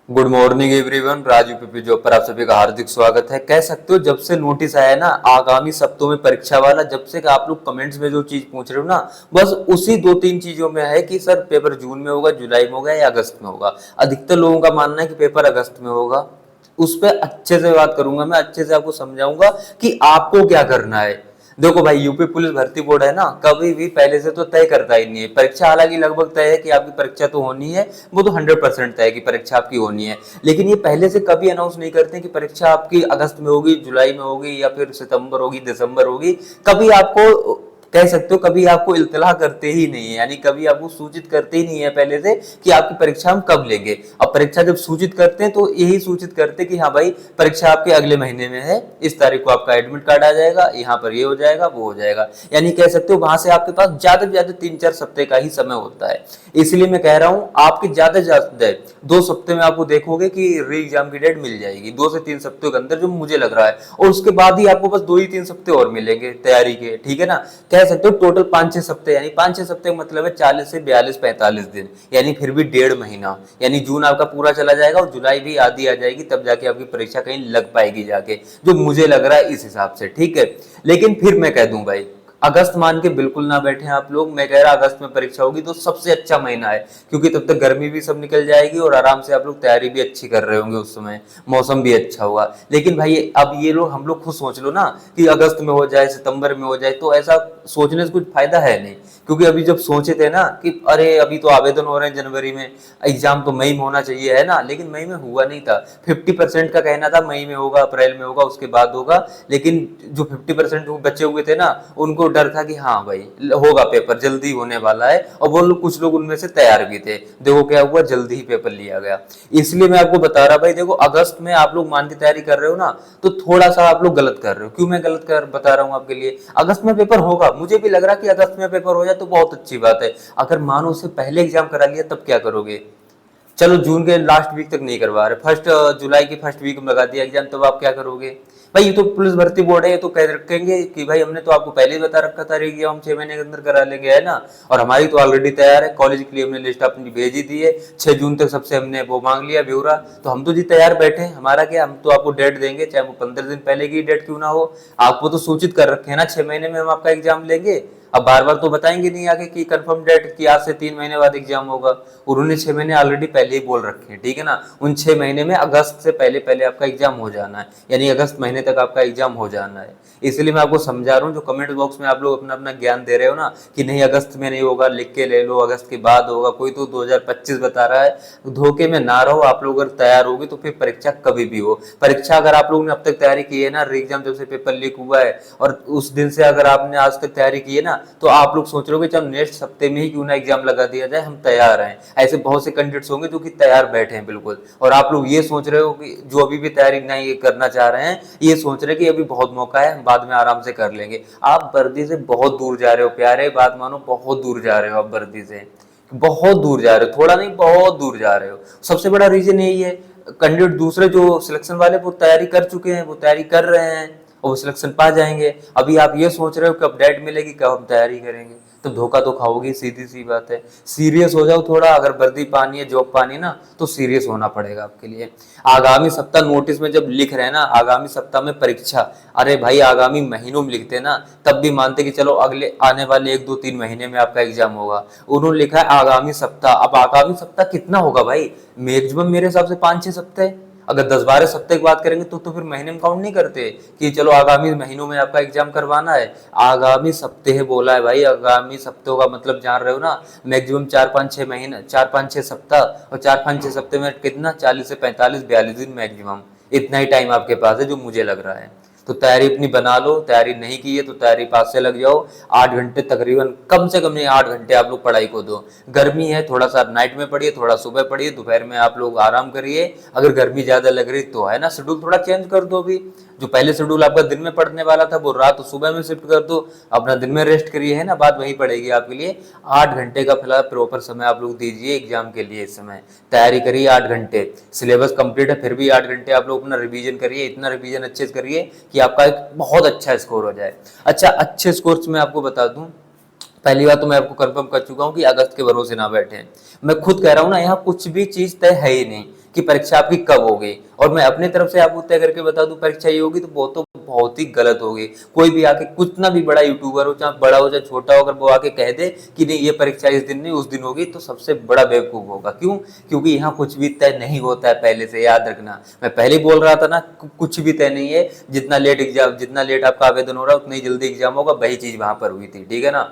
Good morning everyone. Raju PP job पर आप सभी का हार्दिक स्वागत है। कह सकते हो जब से नोटिस आया ना आगामी सप्ताह में परीक्षा वाला, जब से आप लोग कमेंट्स में जो चीज पूछ रहे हो ना, बस उसी दो तीन चीजों में है कि सर पेपर जून में होगा, जुलाई में होगा या अगस्त में होगा। अधिकतर लोगों का मानना है कि पेपर अगस्त में होगा। उस पर अच्छे से बात करूंगा, मैं अच्छे से आपको समझाऊंगा कि आपको क्या करना है। देखो भाई, यूपी पुलिस भर्ती बोर्ड है ना, कभी भी पहले से तो तय करता ही नहीं है परीक्षा। हालांकि लगभग तय है कि आपकी परीक्षा तो होनी है, वो तो 100% तय है कि परीक्षा आपकी होनी है। लेकिन ये पहले से कभी अनाउंस नहीं करते कि परीक्षा आपकी अगस्त में होगी, जुलाई में होगी या फिर सितंबर होगी, दिसंबर होगी। कभी आपको कह सकते हो कभी आपको इल्तला करते ही नहीं है, यानी कभी आपको सूचित करते ही नहीं है पहले से कि आपकी परीक्षा हम कब लेंगे। अब परीक्षा जब सूचित करते हैं तो यही सूचित करते हैं कि हाँ भाई परीक्षा आपके अगले महीने में है, इस तारीख को आपका एडमिट कार्ड आ जाएगा, यहाँ पर ये हो जाएगा वो हो जाएगा। यानी कह सकते हो वहां से आपके पास ज्यादा से ज्यादा 3-4 सप्ताह का ही समय होता है। इसलिए मैं कह रहा हूँ आपकी ज्यादा से ज्यादा 2 सप्ते में आपको देखोगे कि री एग्जाम की डेट मिल जाएगी, 2 से 3 सप्ते के अंदर, जो मुझे लग रहा है। और उसके बाद ही आपको बस 2 ही 3 सप्ते और मिलेंगे तैयारी के, ठीक है ना। कह सकते हो टोटल 5-6 सप्ते, यानी 5-6 सप्ते का मतलब है 40 से 42-45 दिन, यानी फिर भी 1.5 महीना। यानी जून आपका पूरा चला जाएगा और जुलाई भी आधी आ जाएगी, तब जाके आपकी परीक्षा कहीं लग पाएगी जाके, जो मुझे लग रहा है इस हिसाब से, ठीक है। लेकिन फिर मैं कह दूं भाई, अगस्त मान के बिल्कुल ना बैठे आप लोग। मैं कह रहा अगस्त में परीक्षा होगी तो सबसे अच्छा महीना है, क्योंकि तब तक गर्मी भी सब निकल जाएगी और आराम से आप लोग तैयारी भी अच्छी कर रहे होंगे, उस समय मौसम भी अच्छा होगा। लेकिन भाई अब ये लोग हम लोग खुद सोच लो ना कि अगस्त में हो जाए, सितंबर में हो जाए, तो ऐसा सोचने से कुछ फायदा है नहीं। क्योंकि अभी जब सोचे थे ना कि अरे अभी तो आवेदन हो रहे हैं जनवरी में, एग्जाम तो मई में होना चाहिए है ना, लेकिन मई में हुआ नहीं था। 50% का कहना था मई में होगा, अप्रैल में होगा, उसके बाद होगा। लेकिन जो 50% बचे हुए थे ना, उनको डर था कि हाँ भाई होगा, पेपर जल्दी होने वाला है, और वो लोग कुछ लोग उनमें से तैयार भी थे। देखो क्या हुआ, जल्दी ही पेपर लिया गया। इसलिए मैं आपको बता रहा भाई, देखो अगस्त में आप लोग मान के तैयारी कर रहे हो ना, तो थोड़ा सा आप लोग गलत कर रहे हो। क्यों मैं गलत कर बता रहा हूँ आपके लिए? अगस्त में पेपर होगा, मुझे भी लग रहा है कि अगस्त में पेपर हो जाए तो बहुत अच्छी बात है। अगर मानो उससे पहले एग्जाम करा लिया तब क्या करोगे? चलो जून के लास्ट वीक तक नहीं करवा रहे, फर्स्ट जुलाई की फर्स्ट वीक में लगा दिया एग्जाम, तब आप क्या करोगे? भाई ये तो पुलिस भर्ती बोर्ड है, ये तो कह रखेंगे कि भाई हमने तो आपको पहले ही बता रखा था एग्जाम हम 6 महीने के अंदर करा लेंगे, है ना। और हमारी तो ऑलरेडी तैयार है, कॉलेज के लिए हमने लिस्ट अपनी भेज ही दी है, 6 जून तक सबसे हमने वो मांग लिया ब्यौरा। तो हम तो जी तैयार बैठे हैं, हमारा क्या, हम तो आपको डेट देंगे, चाहे वो 15 दिन पहले की डेट क्यों ना हो। आपको तो सूचित कर रखे हैं ना 6 महीने में हम आपका एग्जाम लेंगे। अब बार बार तो बताएंगे नहीं आगे कि कंफर्म डेट की आज से 3 महीने बाद एग्जाम होगा। उन्होंने 6 महीने ऑलरेडी पहले ही बोल रखे हैं, ठीक है ना। उन 6 महीने में अगस्त से पहले पहले आपका एग्जाम हो जाना है, यानी अगस्त महीने तक आपका एग्जाम हो जाना है। इसलिए मैं आपको समझा रहा हूँ, जो कमेंट बॉक्स में आप लोग अपना अपना ज्ञान दे रहे हो ना कि नहीं अगस्त में नहीं होगा, लिख के ले लो अगस्त के बाद होगा, कोई तो 2025 बता रहा है, धोखे में ना रहो। आप लोग अगर तैयार होगे तो फिर परीक्षा कभी भी हो, परीक्षा अगर आप लोगों ने अब तक तैयारी की है ना, री एग्जाम जब से पेपर लीक हुआ है और उस दिन से अगर आपने आज तक तैयारी की है ना, तो आप लोग सोच रहे हो कि चल नेक्स्ट हफ्ते में ही क्यों ना एग्जाम लगा दिया जाए, हम तैयार हैं। ऐसे बहुत से कैंडिडेट्स होंगे जो कि तैयार बैठे हैं बिल्कुल, और आप लोग ये सोच रहे हो कि जो अभी भी तैयारी नहीं करना चाह रहे हैं, ये सोच रहे हैं कि अभी बहुत मौका है, हम बाद में आराम से कर लेंगे। आप वर्दी से बहुत दूर जा रहे हो प्यारे, बात मानो, बहुत दूर जा रहे हो आप वर्दी से, बहुत दूर जा रहे हो, थोड़ा नहीं बहुत दूर जा रहे हो। सबसे बड़ा रीजन यही है, कैंडिडेट दूसरे जो सिलेक्शन वाले वो तैयारी कर चुके हैं, वो तैयारी कर रहे हैं और वो सिलेक्शन पा जाएंगे। अभी आप ये सोच रहे हो कब डेट मिलेगी, कब हम तैयारी करेंगे, तो धोखा तो खाओगी, सीधी सी बात है। सीरियस हो जाओ थोड़ा, अगर वर्दी पानी है, जॉब पानी है ना, तो सीरियस होना पड़ेगा आपके लिए। आगामी सप्ताह नोटिस में जब लिख रहे हैं ना आगामी सप्ताह में परीक्षा, अरे भाई आगामी महीनों में लिखते ना तब भी मानते कि चलो अगले आने वाले 1-2-3 महीने में आपका एग्जाम होगा। उन्होंने लिखा है आगामी सप्ताह। अब आगामी सप्ताह कितना होगा भाई? मैक्सिमम मेरे हिसाब से 5-6 सप्ताह। अगर 10-12 सप्ताह की बात करेंगे तो फिर महीने में काउंट नहीं करते कि चलो आगामी महीनों में आपका एग्जाम करवाना है। आगामी सप्ताह बोला है भाई, आगामी सप्ताह का मतलब जान रहे हो ना, मैक्सिमम 4-5-6 महीने, 4-5-6 सप्ताह, और 4-5-6 सप्ताह में कितना, 40 से 45-42 दिन मैक्सिमम। इतना ही टाइम आपके पास है जो मुझे लग रहा है। तो तैयारी अपनी बना लो, तैयारी नहीं की है तो तैयारी पास से लग जाओ। 8 घंटे तकरीबन, कम से कम नहीं 8 घंटे आप लोग पढ़ाई को दो। गर्मी है, थोड़ा सा नाइट में पढ़िए, थोड़ा सुबह पढ़िए, दोपहर में आप लोग आराम करिए। अगर गर्मी ज्यादा लग रही तो है ना, शेड्यूल थोड़ा चेंज कर दो। भी जो पहले शेड्यूल आपका दिन में पढ़ने वाला था वो रात सुबह में शिफ्ट कर दो, अपना दिन में रेस्ट करिए, है ना, बात वही पड़ेगी आपके लिए। 8 घंटे का फिलहाल प्रॉपर समय आप लोग दीजिए एग्जाम के लिए। इस समय तैयारी करिए 8 घंटे, सिलेबस कंप्लीट है फिर भी 8 घंटे आप लोग अपना रिवीजन करिए, इतना रिवीजन अच्छे से करिए कि आपका एक बहुत अच्छा स्कोर हो जाए। अच्छा, अच्छे स्कोर मैं आपको बता दूं, पहली बात तो मैं आपको कंफर्म कर चुका हूं कि अगस्त के भरोसे ना बैठे। मैं खुद कह रहा हूं ना, यहाँ कुछ भी चीज तय है ही नहीं। कि परीक्षा आपकी कब होगी, और मैं अपने तरफ से आपको तय करके बता दूं परीक्षा ये होगी, तो बहुत ही गलत होगी। कोई भी आके कितना भी बड़ा यूट्यूबर हो, चाहे बड़ा हो चाहे छोटा हो, अगर वो आके कह दे कि नहीं ये परीक्षा इस दिन नहीं उस दिन होगी, तो सबसे बड़ा बेवकूफ होगा। क्यों? क्योंकि यहाँ कुछ भी तय नहीं होता है पहले से, याद रखना। मैं पहले ही बोल रहा था ना, कुछ भी तय नहीं है। जितना लेट एग्जाम, जितना लेट आपका आवेदन हो रहा है उतना ही जल्दी एग्जाम होगा, वही चीज वहां पर हुई थी, ठीक है ना।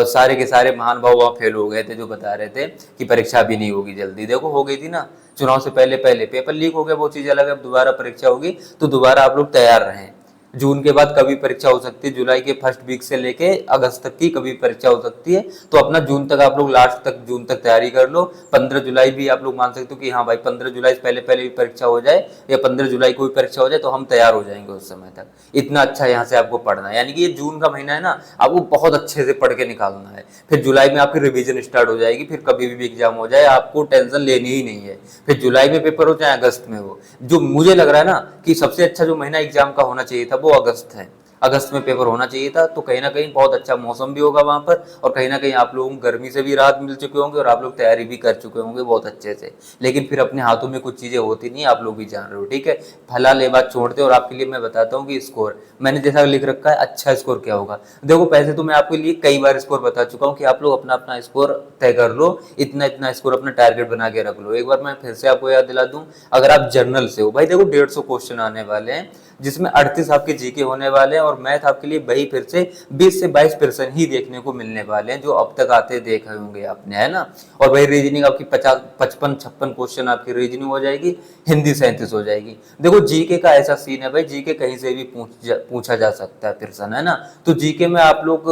सारे के सारे महान भाव वहां फेल हो गए थे जो बता रहे थे कि परीक्षा भी नहीं होगी जल्दी। देखो हो गई थी ना, चुनाव से पहले पहले पेपर लीक हो गया, वो चीज अलग है। अब दोबारा परीक्षा होगी तो दोबारा आप लोग तैयार रहें। जून के बाद कभी परीक्षा हो सकती है, जुलाई के फर्स्ट वीक से लेके अगस्त तक की कभी परीक्षा हो सकती है। तो अपना जून तक आप लोग, लास्ट तक जून तक तैयारी कर लो। 15 जुलाई भी आप लोग मान सकते हो कि हाँ भाई 15 जुलाई से पहले पहले भी परीक्षा हो जाए, या 15 जुलाई को भी परीक्षा हो जाए, तो हम तैयार हो जाएंगे उस समय तक। इतना अच्छा यहाँ से आपको पढ़ना है, यानी कि ये जून का महीना है ना, आपको बहुत अच्छे से पढ़ के निकालना है। फिर जुलाई में आपकी रिवीजन स्टार्ट हो जाएगी, फिर कभी भी एग्जाम हो जाए आपको टेंशन लेनी ही नहीं है। फिर जुलाई में पेपर हो चाहे अगस्त में हो, जो मुझे लग रहा है ना कि सबसे अच्छा जो महीना एग्जाम का होना चाहिए था वो अगस्त है। अगस्त में पेपर होना चाहिए था, तो कहीं ना कहीं बहुत अच्छा मौसम भी होगा वहां पर, और कहीं ना कहीं आप लोगों को गर्मी से भी राहत मिल चुके होंगे, और आप लोग तैयारी भी कर चुके होंगे बहुत अच्छे से। लेकिन फिर अपने हाथों में कुछ चीजें होती नहीं, आप लोग भी जान रहे हो, ठीक है। फिलहाल ये बात छोड़ते, और आपके लिए मैं बताता हूँ कि स्कोर मैंने जैसा लिख रखा है, अच्छा स्कोर क्या होगा। देखो पैसे तो मैं आपके लिए कई बार स्कोर बता चुका हूँ कि आप लोग अपना अपना स्कोर तय कर लो, इतना इतना स्कोर अपना टारगेट बना के रख लो। एक बार मैं फिर से आपको याद दिला दूं, अगर आप जर्नल से हो भाई, देखो 150 क्वेश्चन आने वाले हैं, जिसमें 38 आपके जीके होने वाले हैं, और मैथ आपके लिए वही फिर से 20 से 22% ही देखने को मिलने वाले हैं जो अब तक आते देखे होंगे आपने, है ना। और वही रीजनिंग आपकी 50 55 56 क्वेश्चन आपकी रीजनिंग हो जाएगी, हिंदी 37 हो जाएगी। देखो जीके का ऐसा सीन है भाई, जीके कहीं से भी पूछा जा सकता है प्रश्न, है ना। तो जीके में आप लोग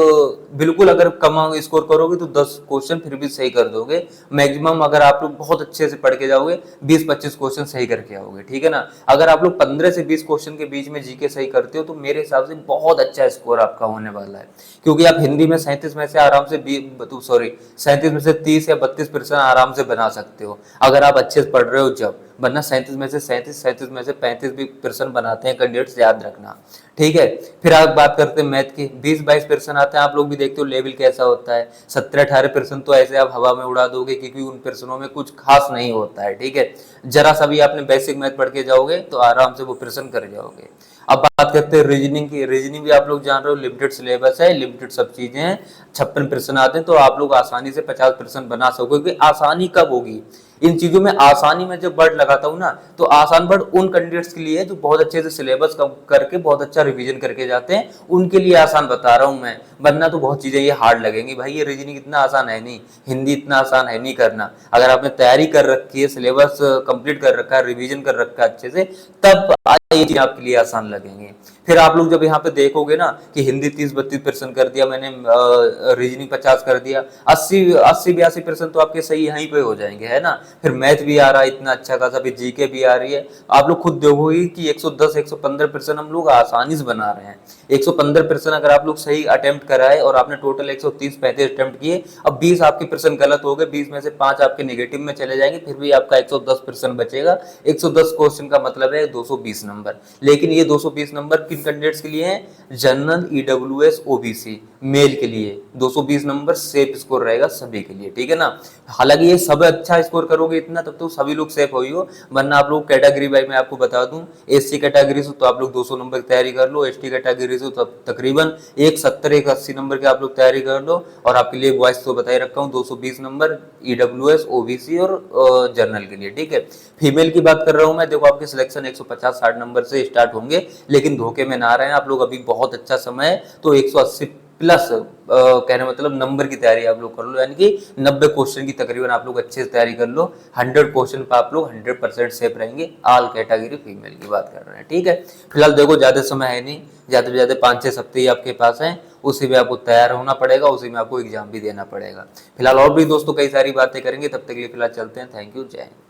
बिल्कुल अगर कम स्कोर करोगे तो 10 क्वेश्चन फिर भी सही कर दोगे मैक्सिमम। अगर आप लोग बहुत अच्छे से पढ़ के जाओगे 20-25 क्वेश्चन सही करके आओगे, ठीक है ना। अगर आप लोग 15 से 20 क्वेश्चन के बीच में जीके सही करते हो तो मेरे हिसाब से बहुत अच्छा स्कोर आपका होने वाला है। क्योंकि आप हिंदी में 37 में से आराम से 37 में से 30 या 32% आराम से बना सकते हो, अगर आप अच्छे से पढ़ रहे हो जब। वरना 37 में से 37 में से 35 भी % बनाते हैं कैंडिडेट्स, याद रखना, ठीक है। फिर आप बात करते हैं मैथ की, 20-22% आते हैं, आप लोग भी देखते हो लेवल कैसा होता है। 17-18% तो ऐसे आप हवा में उड़ा दोगे, क्योंकि उन प्रश्नों में कुछ खास नहीं होता है, ठीक है। जरा सा भी आपने बेसिक मैथ पढ़ के जाओगे तो आराम से वो प्रश्न कर जाओगे। अब बात करते हैं रीजनिंग की। रीजनिंग भी आप लोग जान रहे हो लिमिटेड सिलेबस है, लिमिटेड सब चीजें हैं, 56 प्रश्न आते हैं, तो आप लोग आसानी से 50% बना सकोगे। आसानी कब होगी इन चीजों में? आसानी में जब वर्ड लगाता हूं ना, तो आसान वर्ड उन कैंडिडेट्स के लिए जो बहुत अच्छे से सिलेबस करके बहुत अच्छा रिवीजन करके जाते हैं, उनके लिए आसान बता रहा हूं मैं। वरना तो बहुत चीजें ये हार्ड लगेंगी भाई, ये रीजनिंग इतना आसान है नहीं, हिंदी इतना आसान है नहीं करना। अगर आपने तैयारी कर रखी है, सिलेबस कंप्लीट कर रखा है, रिवीजन कर रखा है अच्छे से, तब ये चीज आपके लिए आसान लगेंगे। फिर आप लोग जब यहाँ पे देखोगे ना कि हिंदी 30-32% कर दिया मैंने, रीजनिंग 50 कर दिया, 80-82% तो आपके सही यहीं पे हो जाएंगे, है ना। फिर मैथ भी आ रहा है इतना अच्छा खासा, फिर जीके भी आ रही है। आप लोग खुद देखोगे कि 110-115% हम लोग आसानी से बना रहे हैं। 115% अगर आप लोग सही अटेम्प्ट कराए, और आपने टोटल 130-35 अटेम्प्ट किए, अब 20 आपके प्रश्न गलत हो गए, 20 में से 5 आपके नेगेटिव में चले जाएंगे, फिर भी आपका 110% बचेगा। 110 क्वेश्चन का मतलब है 220 नंबर। लेकिन ये 220 नंबर किन कैंडिडेट्स के लिए है? जनरल, ईडब्ल्यूएस, ओबीसी मेल के लिए 220 नंबर सेफ स्कोर रहेगा सभी के लिए, ठीक है ना। हालांकि ये सब अच्छा स्कोर करोगे इतना, तब तो सभी लोग सेफ हो ही हो। वरना आप लोग कैटेगरी वाइज मैं आपको बता दूं, एससी कैटेगरी से तो आप लोग 200 नंबर की तैयारी कर लो, एसटी कैटेगरी से तो तकरीबन 170-180 नंबर की आप लोग तैयारी कर लो। और आपके लिए बॉयज तो बता ही रखा हूँ 220 नंबर ईडब्ल्यूएस, ओबीसी और जनरल के लिए, ठीक है। फीमेल की बात कर रहा हूं मैं, देखो आपके सिलेक्शन 150-60 नंबर से स्टार्ट होंगे, लेकिन धोखे में ना रहे आप लोग, अभी बहुत अच्छा समय है। तो 180 प्लस कहने मतलब नंबर की तैयारी आप लोग कर लो, यानी कि 90 क्वेश्चन की तकरीबन आप लोग अच्छे से तैयारी कर लो। 100 क्वेश्चन पर आप लोग 100% सेफ रहेंगे। ऑल कैटेगरी फीमेल की बात कर रहे हैं, ठीक है। फिलहाल देखो ज्यादा समय है नहीं, ज्यादा से ज्यादा 5-6 हफ्ते ही आपके पास है, उसी में आपको तैयार होना पड़ेगा, उसी में आपको एग्जाम भी देना पड़ेगा। फिलहाल और भी दोस्तों कई सारी बातें करेंगे, तब तक के लिए फिलहाल चलते हैं। थैंक यू, जय हिंद।